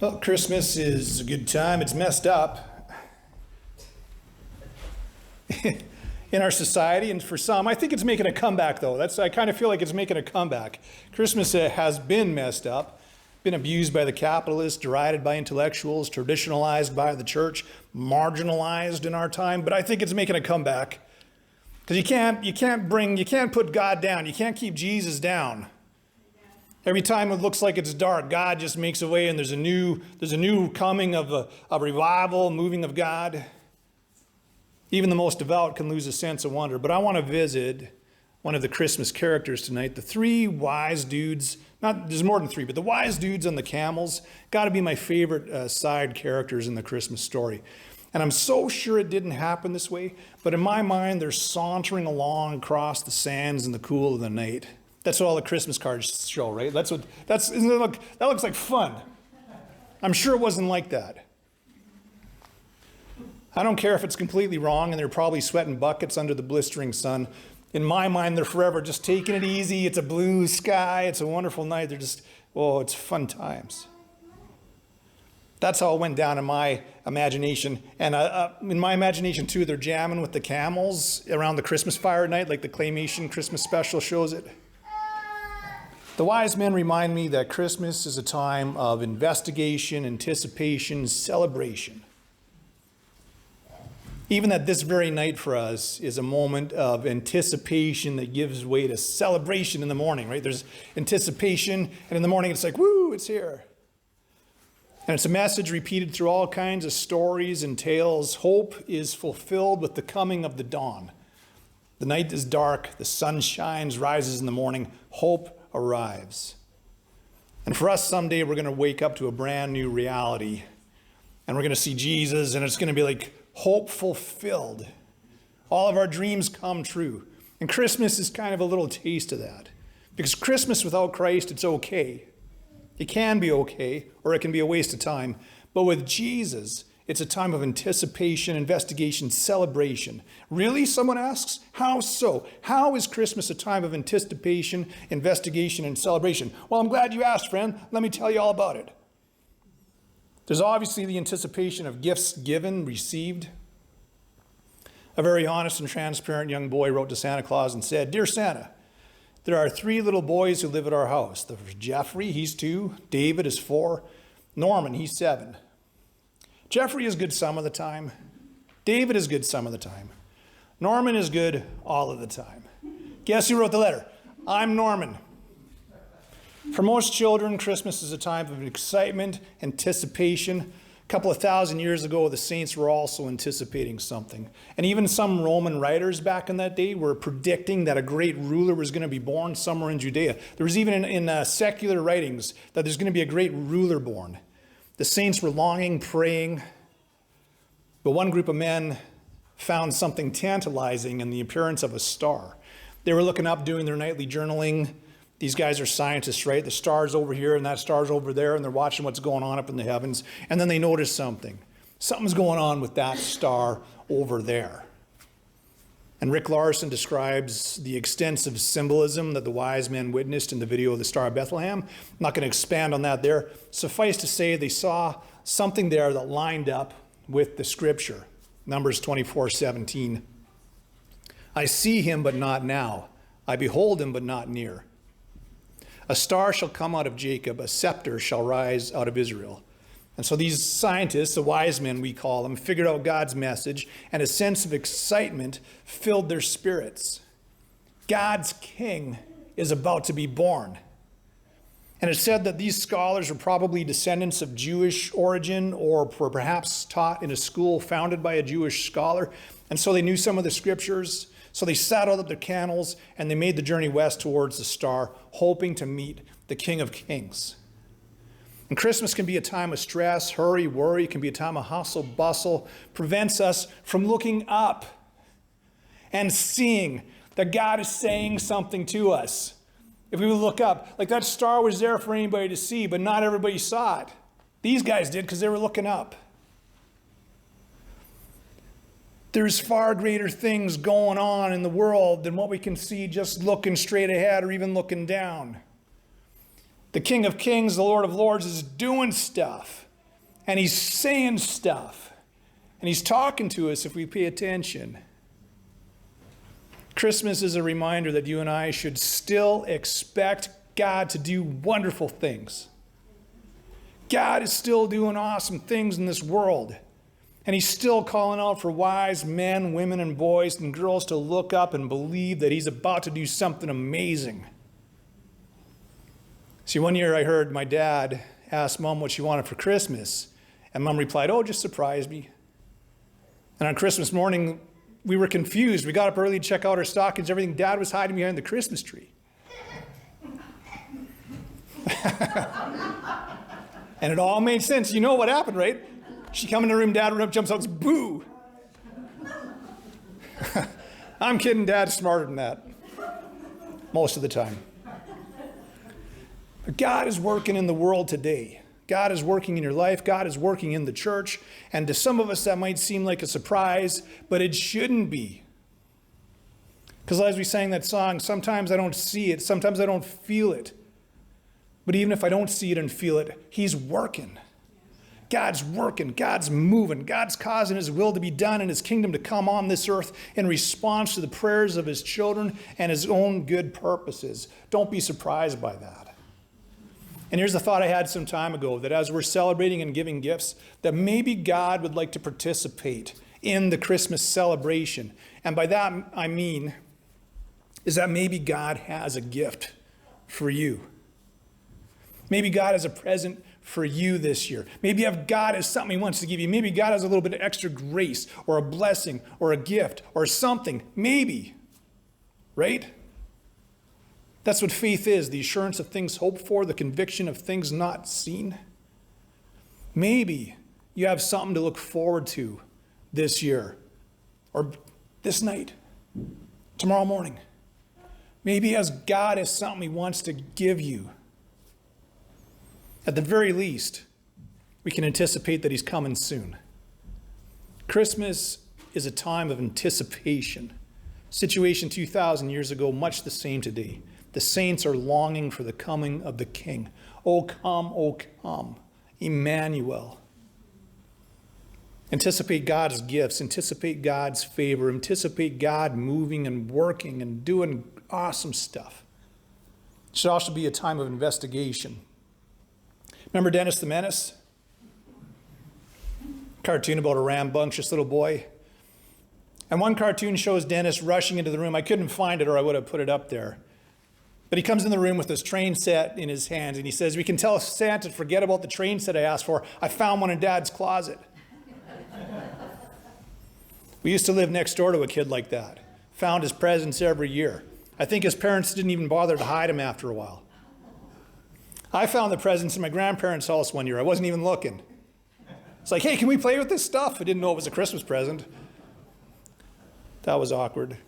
Well, Christmas is a good time. It's messed up in our society, and for some, I think it's making a comeback, though. I kind of feel like it's making a comeback. Christmas has been messed up, been abused by the capitalists, derided by intellectuals, traditionalized by the church, marginalized in our time, but I think it's making a comeback. Because you can't put God down. You can't keep Jesus down. Every time it looks like it's dark, God just makes a way, and there's a new coming of a revival, moving of God. Even the most devout can lose a sense of wonder. But I want to visit one of the Christmas characters tonight. The three wise dudes, there's more than three, but the wise dudes on the camels got to be my favorite side characters in the Christmas story. And I'm so sure it didn't happen this way, but in my mind, they're sauntering along across the sands in the cool of the night. That's what all the Christmas cards show, right? That looks like fun. I'm sure it wasn't like that. I don't care if it's completely wrong, and they're probably sweating buckets under the blistering sun. In my mind, they're forever just taking it easy. It's a blue sky. It's a wonderful night. It's fun times. That's how it went down in my imagination. And in my imagination, too, they're jamming with the camels around the Christmas fire at night, like the Claymation Christmas special shows it. The wise men remind me that Christmas is a time of investigation, anticipation, celebration. Even that this very night for us is a moment of anticipation that gives way to celebration in the morning, right? There's anticipation, and in the morning it's like, woo, it's here. And it's a message repeated through all kinds of stories and tales. Hope is fulfilled with the coming of the dawn. The night is dark, the sun shines, rises in the morning. Hope arrives. And for us, someday we're going to wake up to a brand new reality. And we're going to see Jesus, and it's going to be like hope fulfilled. All of our dreams come true. And Christmas is kind of a little taste of that. Because Christmas without Christ, it's okay. It can be okay, or it can be a waste of time. But with Jesus, it's a time of anticipation, investigation, celebration. Really, someone asks? How so? How is Christmas a time of anticipation, investigation, and celebration? Well, I'm glad you asked, friend. Let me tell you all about it. There's obviously the anticipation of gifts given, received. A very honest and transparent young boy wrote to Santa Claus and said, "Dear Santa, there are 3 little boys who live at our house. There's Jeffrey, he's 2. David is 4. Norman, he's 7. Jeffrey is good some of the time. David is good some of the time. Norman is good all of the time." Guess who wrote the letter? I'm Norman. For most children, Christmas is a time of excitement, anticipation. A couple of thousand years ago, the saints were also anticipating something. And even some Roman writers back in that day were predicting that a great ruler was going to be born somewhere in Judea. There was even in secular writings that there's going to be a great ruler born. The saints were longing, praying. But one group of men found something tantalizing in the appearance of a star. They were looking up, doing their nightly journaling. These guys are scientists, right? The star's over here and that star's over there, and they're watching what's going on up in the heavens. And then they notice something. Something's going on with that star over there. And Rick Larson describes the extensive symbolism that the wise men witnessed in the video of the Star of Bethlehem. I'm not going to expand on that there. Suffice to say, they saw something there that lined up with the scripture. Numbers 24:17. "I see him, but not now. I behold him, but not near. A star shall come out of Jacob, a scepter shall rise out of Israel." And so these scientists, the wise men we call them, figured out God's message, and a sense of excitement filled their spirits. God's king is about to be born. And it's said that these scholars were probably descendants of Jewish origin, or were perhaps taught in a school founded by a Jewish scholar. And so they knew some of the scriptures. So they saddled up their camels and they made the journey west towards the star, hoping to meet the King of Kings. And Christmas can be a time of stress, hurry, worry. It can be a time of hustle, bustle. Prevents us from looking up and seeing that God is saying something to us. If we would look up, like that star was there for anybody to see, but not everybody saw it. These guys did because they were looking up. There's far greater things going on in the world than what we can see just looking straight ahead or even looking down. The King of Kings, the Lord of Lords, is doing stuff. And he's saying stuff. And he's talking to us if we pay attention. Christmas is a reminder that you and I should still expect God to do wonderful things. God is still doing awesome things in this world. And he's still calling out for wise men, women, and boys and girls to look up and believe that he's about to do something amazing. See, one year I heard my dad ask Mom what she wanted for Christmas. And Mom replied, "Oh, just surprise me." And on Christmas morning, we were confused. We got up early to check out our stockings, everything. Dad was hiding behind the Christmas tree. And it all made sense. You know what happened, right? She come in the room, Dad jumps out, boo. I'm kidding, Dad's smarter than that. Most of the time. But God is working in the world today. God is working in your life. God is working in the church. And to some of us, that might seem like a surprise, but it shouldn't be. Because as we sang that song, sometimes I don't see it. Sometimes I don't feel it. But even if I don't see it and feel it, he's working. God's working. God's moving. God's causing his will to be done and his kingdom to come on this earth in response to the prayers of his children and his own good purposes. Don't be surprised by that. And here's the thought I had some time ago, that as we're celebrating and giving gifts, that maybe God would like to participate in the Christmas celebration. And by that I mean is that maybe God has a gift for you. Maybe God has a present for you this year. Maybe God has something he wants to give you. Maybe God has a little bit of extra grace or a blessing or a gift or something. Maybe. Right? That's what faith is, the assurance of things hoped for, the conviction of things not seen. Maybe you have something to look forward to this year or this night, tomorrow morning. Maybe as God has something he wants to give you. At the very least, we can anticipate that he's coming soon. Christmas is a time of anticipation. Situation 2,000 years ago, much the same today. The saints are longing for the coming of the King. O come, Emmanuel. Anticipate God's gifts. Anticipate God's favor. Anticipate God moving and working and doing awesome stuff. It should also be a time of investigation. Remember Dennis the Menace? Cartoon about a rambunctious little boy. And one cartoon shows Dennis rushing into the room. I couldn't find it or I would have put it up there. But he comes in the room with this train set in his hands and he says, "We can tell Santa to forget about the train set I asked for. I found one in Dad's closet." We used to live next door to a kid like that. Found his presents every year. I think his parents didn't even bother to hide him after a while. I found the presents in my grandparents' house one year. I wasn't even looking. It's like, "Hey, can we play with this stuff?" I didn't know it was a Christmas present. That was awkward.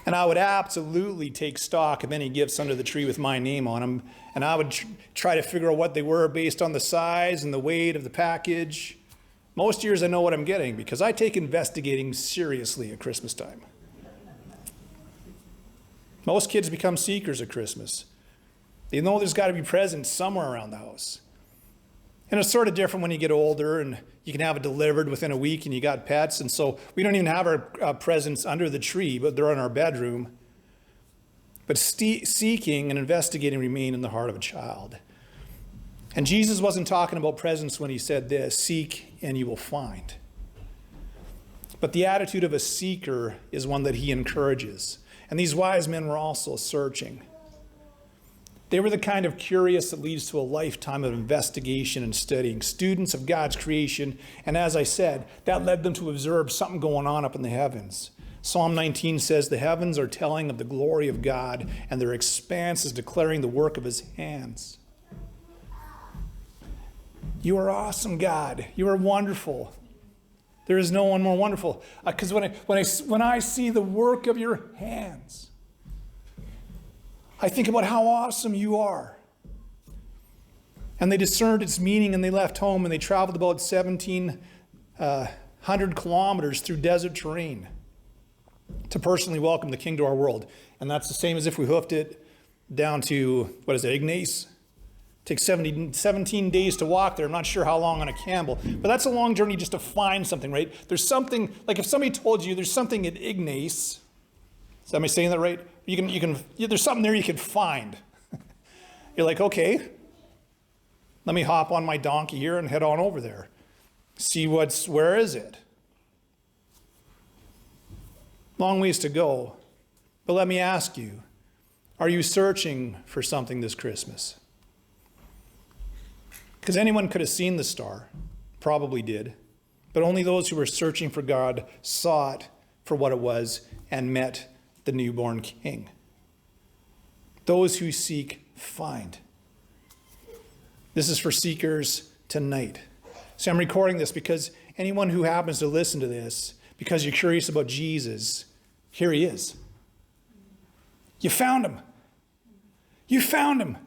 And I would absolutely take stock of any gifts under the tree with my name on them. And I would try to figure out what they were based on the size and the weight of the package. Most years I know what I'm getting because I take investigating seriously at Christmas time. Most kids become seekers at Christmas. They know there's got to be presents somewhere around the house. And it's sort of different when you get older and you can have it delivered within a week and you got pets. And so we don't even have our presents under the tree, but they're in our bedroom. But seeking and investigating remain in the heart of a child. And Jesus wasn't talking about presents when he said this, "Seek and you will find." But the attitude of a seeker is one that he encourages. And these wise men were also searching. They were the kind of curious that leads to a lifetime of investigation and studying, students of God's creation. And as I said, that led them to observe something going on up in the heavens. Psalm 19 says, "The heavens are telling of the glory of God, and their expanse is declaring the work of his hands." You are awesome, God. You are wonderful. There is no one more wonderful. Because when I see the work of your hands, I think about how awesome you are. And they discerned its meaning and they left home and they traveled about 1,700 kilometers through desert terrain to personally welcome the King to our world. And that's the same as if we hoofed it down to, Ignace? Takes 17 days to walk there. I'm not sure how long on a camel, but that's a long journey just to find something, right? There's something, like if somebody told you there's something at Ignace, am I saying that right? There's something there you can find. You're like, okay, let me hop on my donkey here and head on over there. See where is it? Long ways to go. But let me ask you, are you searching for something this Christmas? Because anyone could have seen the star, probably did, but only those who were searching for God saw it for what it was and met the newborn King. Those who seek, find. This is for seekers tonight. So I'm recording this because anyone who happens to listen to this, because you're curious about Jesus, here he is. You found him. You found him.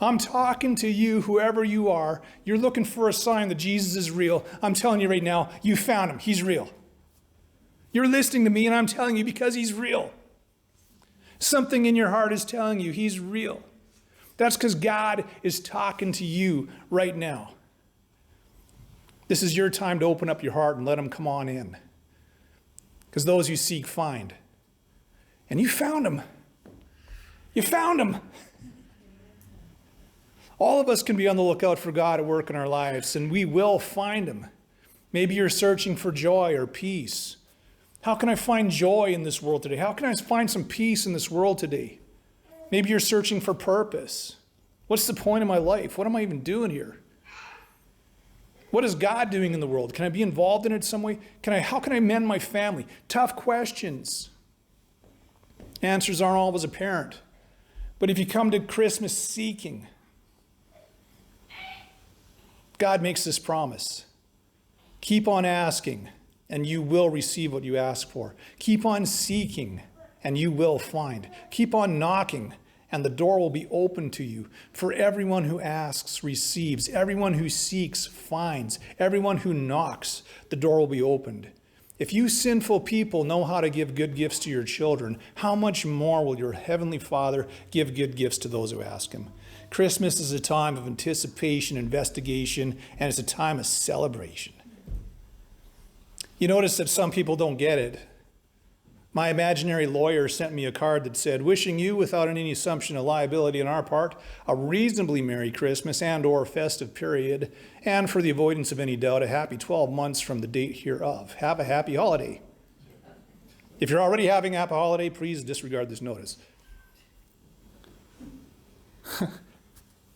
I'm talking to you, whoever you are. You're looking for a sign that Jesus is real. I'm telling you right now, you found him. He's real. You're listening to me, and I'm telling you because he's real. Something in your heart is telling you he's real. That's because God is talking to you right now. This is your time to open up your heart and let him come on in. Because those you seek find. And you found him. You found him. All of us can be on the lookout for God at work in our lives, and we will find him. Maybe you're searching for joy or peace. How can I find joy in this world today? How can I find some peace in this world today? Maybe you're searching for purpose. What's the point of my life? What am I even doing here? What is God doing in the world? Can I be involved in it some way? How can I mend my family? Tough questions. Answers aren't always apparent. But if you come to Christmas seeking, God makes this promise. Keep on asking, and you will receive what you ask for. Keep on seeking, and you will find. Keep on knocking, and the door will be open to you. For everyone who asks receives. Everyone who seeks finds. Everyone who knocks, the door will be opened. If you sinful people know how to give good gifts to your children, how much more will your heavenly Father give good gifts to those who ask him? Christmas is a time of anticipation, investigation, and it's a time of celebration. You notice that some people don't get it. My imaginary lawyer sent me a card that said, wishing you, without any assumption of liability on our part, a reasonably Merry Christmas and or festive period, and for the avoidance of any doubt, a happy 12 months from the date hereof. Have a happy holiday. If you're already having a happy holiday, please disregard this notice.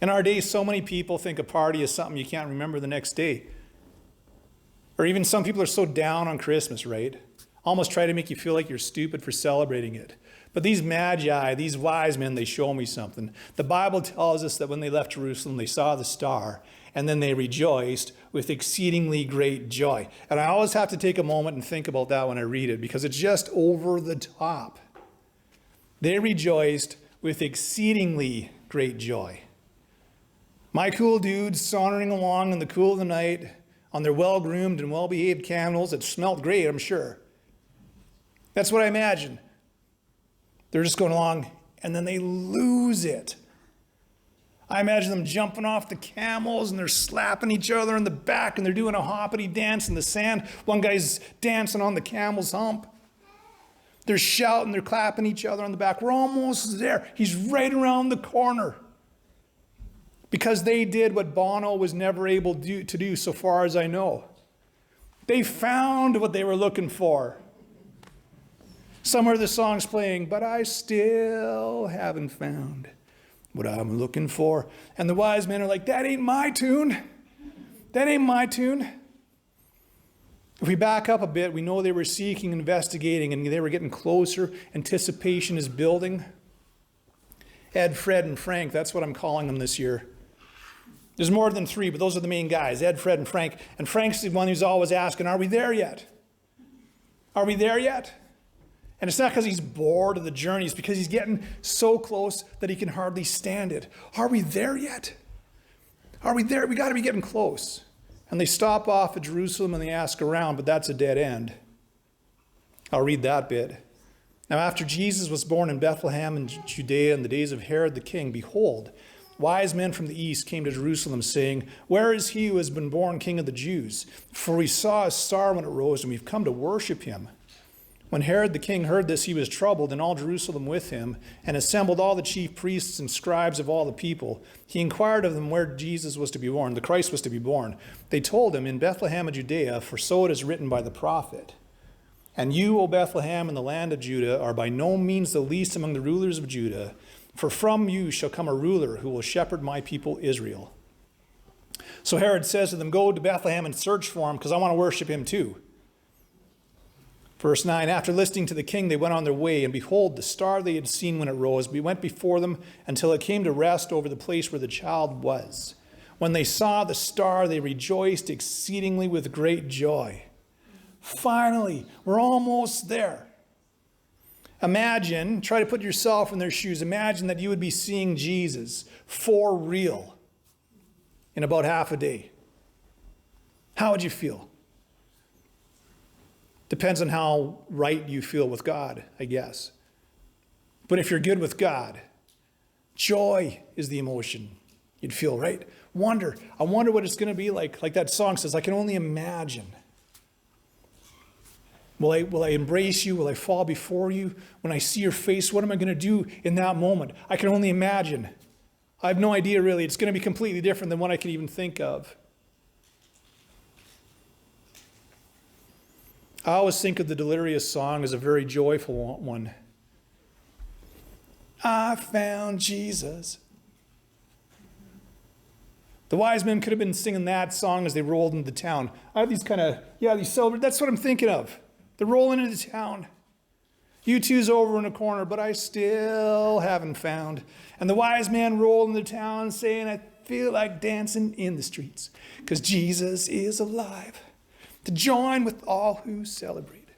In our days, so many people think a party is something you can't remember the next day. Or even some people are so down on Christmas, right? Almost try to make you feel like you're stupid for celebrating it. But these magi, these wise men, they show me something. The Bible tells us that when they left Jerusalem, they saw the star, and then they rejoiced with exceedingly great joy. And I always have to take a moment and think about that when I read it, because it's just over the top. They rejoiced with exceedingly great joy. My cool dudes sauntering along in the cool of the night on their well-groomed and well-behaved camels that smelled great, I'm sure. That's what I imagine. They're just going along, and then they lose it. I imagine them jumping off the camels, and they're slapping each other in the back, and they're doing a hoppity dance in the sand. One guy's dancing on the camel's hump. They're shouting, they're clapping each other on the back. We're almost there. He's right around the corner. Because they did what Bono was never able to do, so far as I know. They found what they were looking for. Somewhere the song's playing, but I still haven't found what I'm looking for. And the wise men are like, that ain't my tune. That ain't my tune. If we back up a bit, we know they were seeking, investigating, and they were getting closer. Anticipation is building. Ed, Fred, and Frank, that's what I'm calling them this year. There's more than three, but those are the main guys, Ed, Fred, and Frank. And Frank's the one who's always asking, are we there yet? Are we there yet? And it's not because he's bored of the journey. It's because he's getting so close that he can hardly stand it. Are we there yet? Are we there? We got to be getting close. And they stop off at Jerusalem and they ask around, but that's a dead end. I'll read that bit. Now, after Jesus was born in Bethlehem in Judea in the days of Herod the king, behold, Wise men from the east came to Jerusalem, saying, "Where is he who has been born King of the Jews? For we saw a star when it rose, and we've come to worship him." When Herod the king heard this, he was troubled, and all Jerusalem with him, and assembled all the chief priests and scribes of all the people. He inquired of them where Jesus was to be born, the Christ was to be born. They told him, "In Bethlehem of Judea, for so it is written by the prophet. And you, O Bethlehem, in the land of Judah, are by no means the least among the rulers of Judah, for from you shall come a ruler who will shepherd my people Israel." So Herod says to them, "Go to Bethlehem and search for him, because I want to worship him too." Verse 9, after listening to the king, they went on their way, and behold, the star they had seen when it rose, we went before them until it came to rest over the place where the child was. When they saw the star, they rejoiced exceedingly with great joy. Finally, we're almost there. Imagine, try to put yourself in their shoes. Imagine that you would be seeing Jesus for real in about half a day. How would you feel? Depends on how right you feel with God, I guess. But if you're good with God, joy is the emotion you'd feel, right? Wonder. I wonder what it's going to be like. Like that song says, I can only imagine. Will I embrace you? Will I fall before you? When I see your face, what am I going to do in that moment? I can only imagine. I have no idea, really. It's going to be completely different than what I can even think of. I always think of the Delirious song as a very joyful one. I found Jesus. The wise men could have been singing that song as they rolled into town. I have these these celebrations. That's what I'm thinking of. They're rolling into town. U2's over in the corner, but I still haven't found. And the wise man rolled into town saying, I feel like dancing in the streets because Jesus is alive. To join with all who celebrate.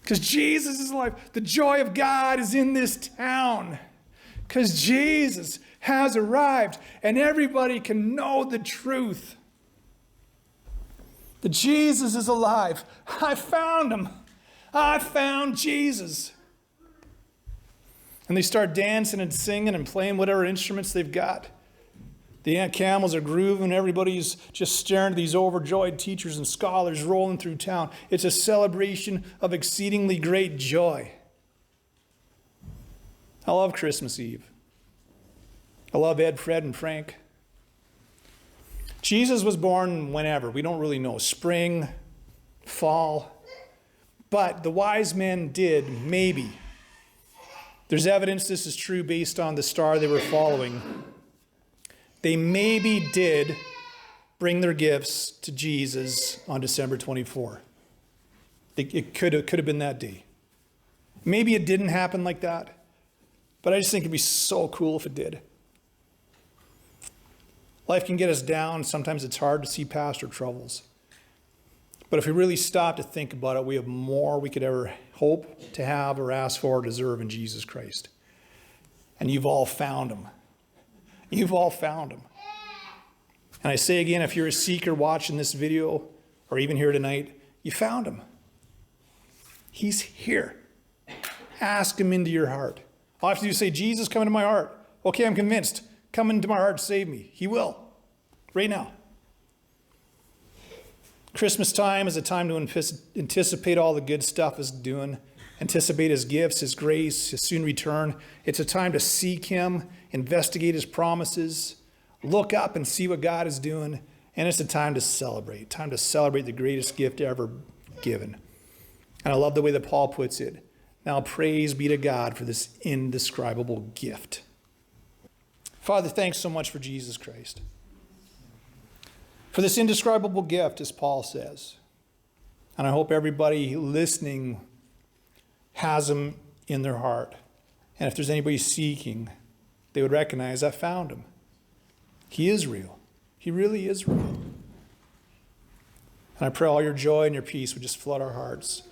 Because Jesus is alive. The joy of God is in this town. Because Jesus has arrived and everybody can know the truth. That Jesus is alive. I found him. I found Jesus. And they start dancing and singing and playing whatever instruments they've got. The camels are grooving. Everybody's just staring at these overjoyed teachers and scholars rolling through town. It's a celebration of exceedingly great joy. I love Christmas Eve. I love Ed, Fred, and Frank. Jesus was born whenever. We don't really know. Spring, fall. But the wise men did, maybe. There's evidence this is true based on the star they were following. They maybe did bring their gifts to Jesus on December 24. It could have been that day. Maybe it didn't happen like that, but I just think it'd be so cool if it did. Life can get us down. Sometimes it's hard to see past our troubles. But if we really stop to think about it, we have more we could ever hope to have or ask for or deserve in Jesus Christ. And you've all found him. You've all found him. And I say again, if you're a seeker watching this video or even here tonight, you found him. He's here. Ask him into your heart. All I have to do is say, Jesus, come into my heart. Okay, I'm convinced. Come into my heart, save me. He will. Right now. Christmas time is a time to anticipate all the good stuff he's doing. Anticipate his gifts, his grace, his soon return. It's a time to seek him, investigate his promises, look up and see what God is doing. And it's a time to celebrate the greatest gift ever given. And I love the way that Paul puts it. Now praise be to God for this indescribable gift. Father, thanks so much for Jesus Christ. For this indescribable gift, as Paul says. And I hope everybody listening has him in their heart. And if there's anybody seeking, they would recognize, I found him. He is real. He really is real. And I pray all your joy and your peace would just flood our hearts.